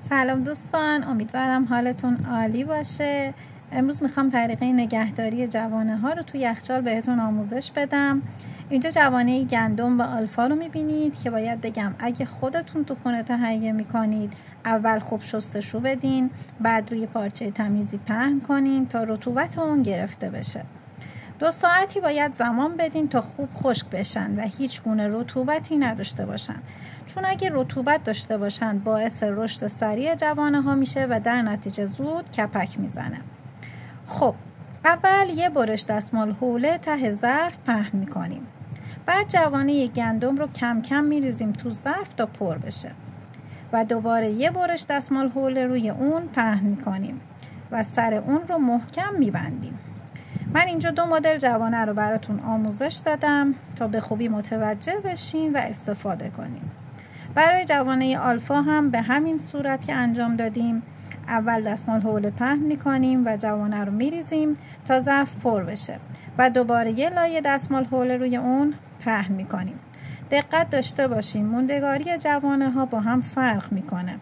سلام دوستان، امیدوارم حالتون عالی باشه. امروز میخوام طریقه نگهداری جوانه ها رو توی یخچال بهتون آموزش بدم. اینجا جوانه گندم و آلفا رو میبینید که باید بگم اگه خودتون تو خونه تهیه میکنید اول خوب شستشو بدین، بعد روی پارچه تمیزی پهن کنین تا رطوبت اون گرفته بشه. 2 ساعتی باید زمان بدین تا خوب خشک بشن و هیچ گونه رطوبتی نداشته باشن، چون اگه رطوبت داشته باشن باعث رشد سریع جوانه ها میشه و در نتیجه زود کپک میزنه. خب اول یه برش دستمال حوله ته ظرف پهن میکنیم. بعد جوانه گندم رو کم کم میریزیم تو ظرف تا پر بشه و دوباره یه برش دستمال حوله روی اون پهن میکنیم و سر اون رو محکم میبندیم. من اینجا 2 مدل جوانه رو براتون آموزش دادم تا به خوبی متوجه بشین و استفاده کنیم. برای جوانه آلفا هم به همین صورت که انجام دادیم، اول دستمال حوله پهن میکنیم و جوانه رو میریزیم تا ظرف پر بشه و دوباره یه لایه دستمال حوله روی اون پهن میکنیم. دقت داشته باشین موندگاری جوانه ها با هم فرق میکنه.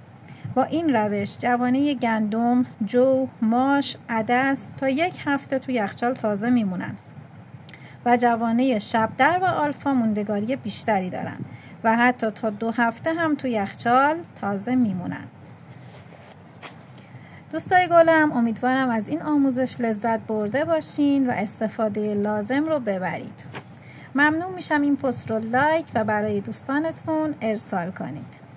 با این روش جوانه گندم، جو، ماش، عدس تا 1 هفته تو یخچال تازه میمونن و جوانه شبدر و آلفا موندگاری بیشتری دارن و حتی تا 2 هفته هم تو یخچال تازه میمونن. دوستای گلم، امیدوارم از این آموزش لذت برده باشین و استفاده لازم رو ببرید. ممنون میشم این پست رو لایک و برای دوستانتون ارسال کنید.